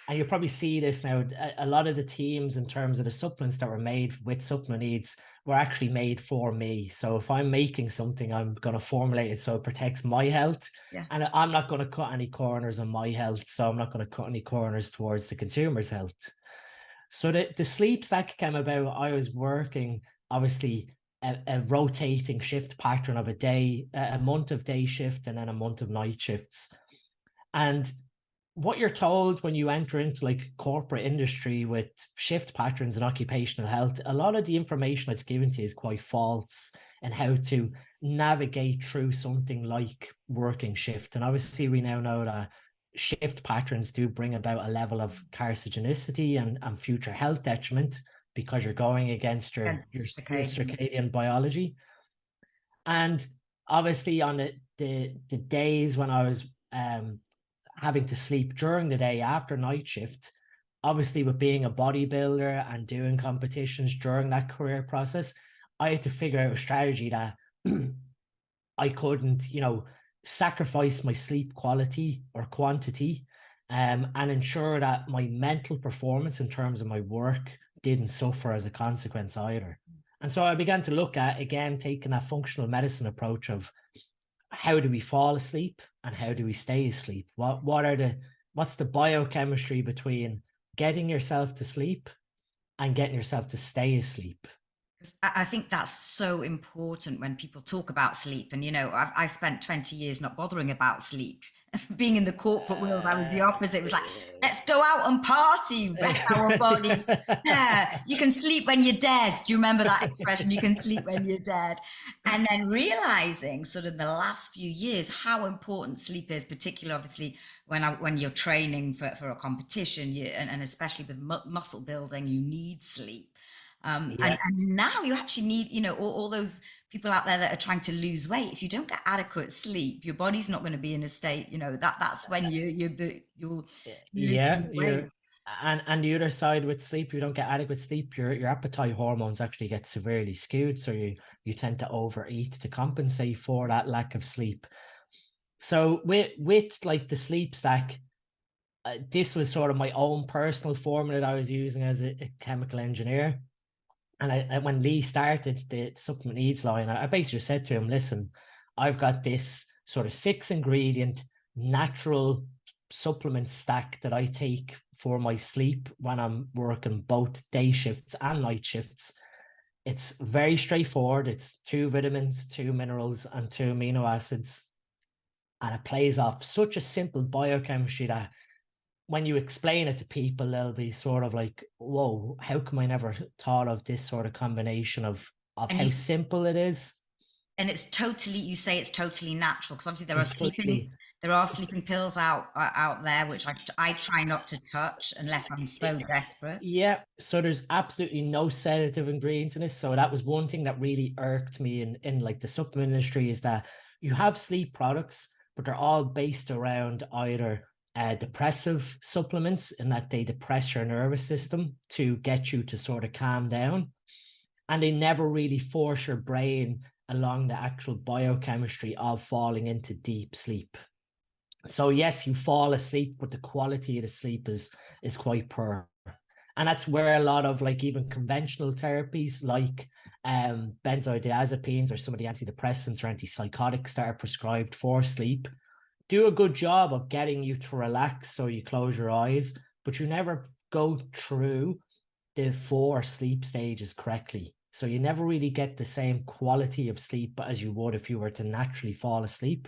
And you'll probably see this now, a lot of the teams in terms of the supplements that were made with supplement needs were actually made for me. So if I'm making something, I'm going to formulate it so it protects my health. Yeah. And I'm not going to cut any corners on my health. So I'm not going to cut any corners towards the consumer's health. So the sleep stack came about. I was working, obviously, a rotating shift pattern of a month of day shift and then a month of night shifts. And what you're told when you enter into like corporate industry with shift patterns and occupational health, a lot of the information that's given to you is quite false and how to navigate through something like working shift. And obviously we now know that shift patterns do bring about a level of carcinogenicity and future health detriment because you're going against your circadian biology. And obviously on the days when I was having to sleep during the day after night shift, obviously with being a bodybuilder and doing competitions during that career process, I had to figure out a strategy that I couldn't, sacrifice my sleep quality or quantity and ensure that my mental performance in terms of my work didn't suffer as a consequence either. And so I began to look at, again, taking a functional medicine approach of how do we fall asleep and how do we stay asleep? What's the biochemistry between getting yourself to sleep and getting yourself to stay asleep? I think that's so important when people talk about sleep. And, I spent 20 years not bothering about sleep. Being in the corporate world, I was the opposite. It was like, let's go out and party, wreck our bodies. Yeah, you can sleep when you're dead. Do you remember that expression? You can sleep when you're dead. And then realizing sort of the last few years how important sleep is, particularly obviously when you're training for a competition, and especially with muscle building, you need sleep. And now you actually need, all those people out there that are trying to lose weight. If you don't get adequate sleep, your body's not going to be in a state, that's when you're losing weight. And the other side with sleep, you don't get adequate sleep, your appetite hormones actually get severely skewed. So you tend to overeat to compensate for that lack of sleep. So with like the sleep stack, this was sort of my own personal formula that I was using as a chemical engineer. And when Lee started the supplement needs line, I basically said to him, listen, I've got this sort of 6-ingredient natural supplement stack that I take for my sleep when I'm working both day shifts and night shifts. It's very straightforward. It's 2 vitamins, 2 minerals, and 2 amino acids. And it plays off such a simple biochemistry that when you explain it to people, they'll be sort of like, whoa, how come I never thought of this sort of combination of how simple it is? And you say it's totally natural, because obviously there are sleeping pills out there, which I try not to touch unless I'm so desperate. Yeah. So there's absolutely no sedative ingredients in this. So that was one thing that really irked me in like the supplement industry, is that you have sleep products, but they're all based around either depressive supplements, in that they depress your nervous system to get you to sort of calm down. And they never really force your brain along the actual biochemistry of falling into deep sleep. So yes, you fall asleep, but the quality of the sleep is quite poor. And that's where a lot of like even conventional therapies like benzodiazepines or some of the antidepressants or antipsychotics that are prescribed for sleep do a good job of getting you to relax so you close your eyes, but you never go through the 4 sleep stages correctly. So you never really get the same quality of sleep as you would if you were to naturally fall asleep.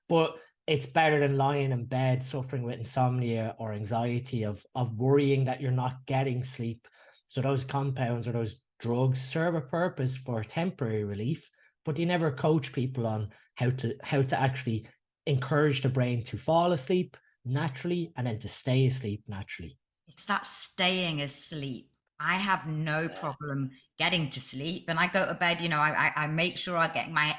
But it's better than lying in bed suffering with insomnia or anxiety of worrying that you're not getting sleep. So those compounds or those drugs serve a purpose for temporary relief, but you never coach people on how to actually encourage the brain to fall asleep naturally and then to stay asleep naturally. It's that staying asleep. I have no problem getting to sleep, and I go to bed, I make sure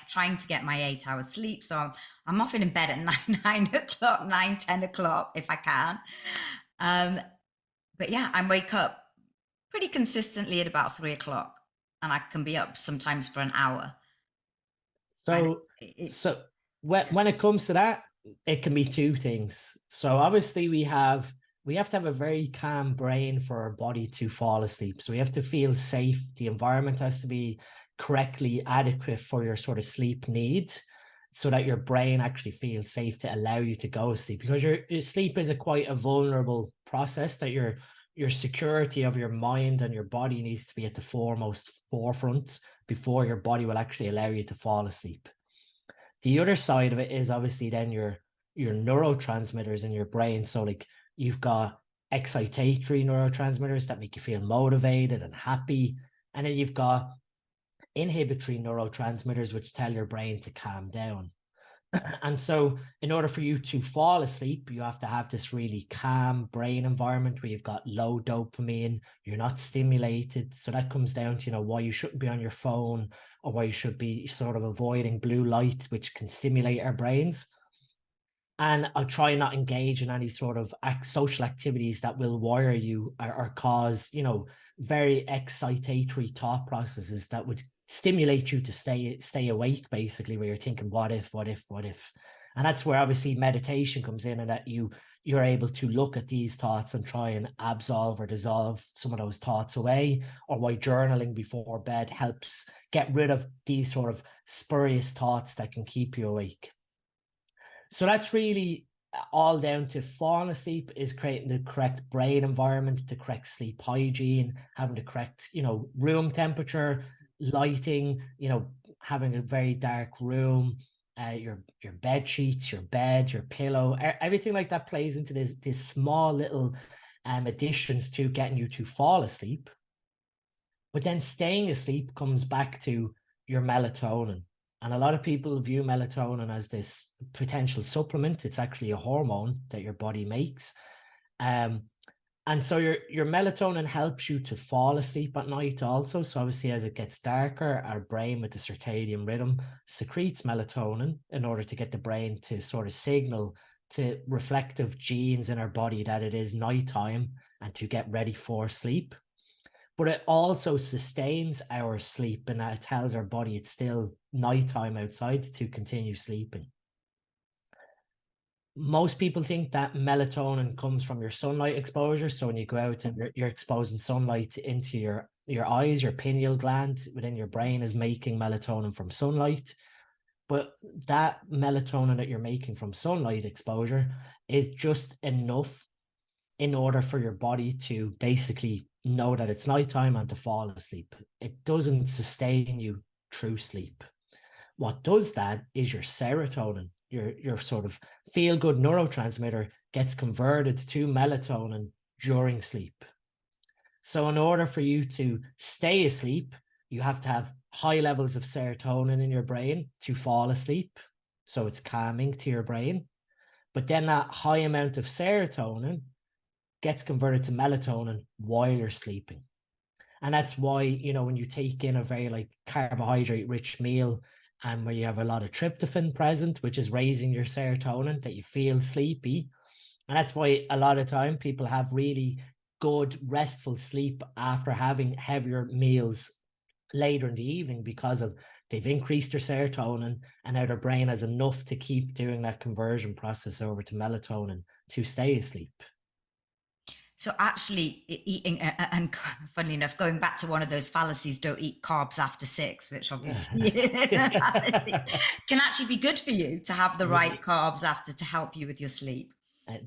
trying to get my 8 hours sleep. So I'm often in bed at 9 o'clock, 10 o'clock if I can. But yeah, I wake up pretty consistently at about 3 o'clock, and I can be up sometimes for an hour. So when it comes to that, it can be 2 things. So obviously we have we have to have a very calm brain for our body to fall asleep. So we have to feel safe. The environment has to be correctly adequate for your sort of sleep needs, so that your brain actually feels safe to allow you to go to sleep, because your sleep is a quite a vulnerable process, that your security of your mind and your body needs to be at the foremost forefront before your body will actually allow you to fall asleep. The other side of it is obviously then your neurotransmitters in your brain. So like you've got excitatory neurotransmitters that make you feel motivated and happy, and then you've got inhibitory neurotransmitters which tell your brain to calm down. And so in order for you to fall asleep, you have to have this really calm brain environment where you've got low dopamine, you're not stimulated. So that comes down to, why you shouldn't be on your phone, or why you should be sort of avoiding blue light, which can stimulate our brains. And I try not engage in any sort of social activities that will wire you, or cause, very excitatory thought processes that would stimulate you to stay awake, basically, where you're thinking, what if, what if, what if? And that's where obviously meditation comes in, and that you're able to look at these thoughts and try and absolve or dissolve some of those thoughts away, or why journaling before bed helps get rid of these sort of spurious thoughts that can keep you awake. So that's really all down to falling asleep, is creating the correct brain environment, the correct sleep hygiene, having the correct, room temperature, lighting, having a very dark room, your bed sheets, your bed, your pillow, everything like that plays into this small little additions to getting you to fall asleep. But then staying asleep comes back to your melatonin. And a lot of people view melatonin as this potential supplement. It's actually a hormone that your body makes. And so your melatonin helps you to fall asleep at night also. So obviously, as it gets darker, our brain with the circadian rhythm secretes melatonin in order to get the brain to sort of signal to reflective genes in our body that it is nighttime and to get ready for sleep. But it also sustains our sleep, and that tells our body it's still nighttime outside to continue sleeping. Most people think that melatonin comes from your sunlight exposure. So when you go out and you're exposing sunlight into your eyes, your pineal gland within your brain is making melatonin from sunlight. But that melatonin that you're making from sunlight exposure is just enough in order for your body to basically know that it's nighttime and to fall asleep. It doesn't sustain you through sleep. What does that is your serotonin, your sort of feel-good neurotransmitter, gets converted to melatonin during sleep. So in order for you to stay asleep, you have to have high levels of serotonin in your brain to fall asleep. So it's calming to your brain. But then that high amount of serotonin gets converted to melatonin while you're sleeping. And that's why, when you take in a very carbohydrate rich meal, and where you have a lot of tryptophan present, which is raising your serotonin, that you feel sleepy. And that's why a lot of time people have really good restful sleep after having heavier meals later in the evening, because of they've increased their serotonin, and now their brain has enough to keep doing that conversion process over to melatonin to stay asleep. So actually eating, and funnily enough, going back to one of those fallacies, don't eat carbs after 6, which obviously is a fallacy, can actually be good for you to have the right carbs after to help you with your sleep.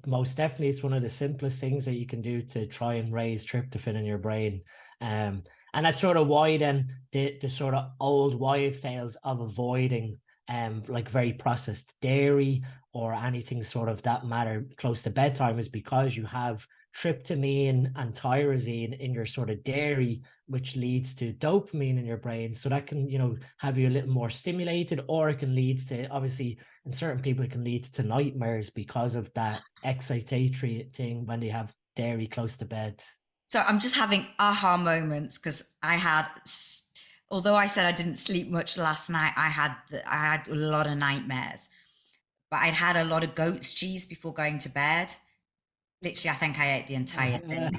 Most definitely, it's one of the simplest things that you can do to try and raise tryptophan in your brain. And that's sort of why then the sort of old wives' tales of avoiding very processed dairy or anything sort of that matter close to bedtime is because you have tryptamine and tyrosine in your sort of dairy, which leads to dopamine in your brain. So that can, have you a little more stimulated, or it can lead to, obviously, in certain people, it can lead to nightmares because of that excitatory thing when they have dairy close to bed. So I'm just having aha moments, because although I said I didn't sleep much last night, I had a lot of nightmares. But I'd had a lot of goat's cheese before going to bed. Literally, I think I ate the entire thing.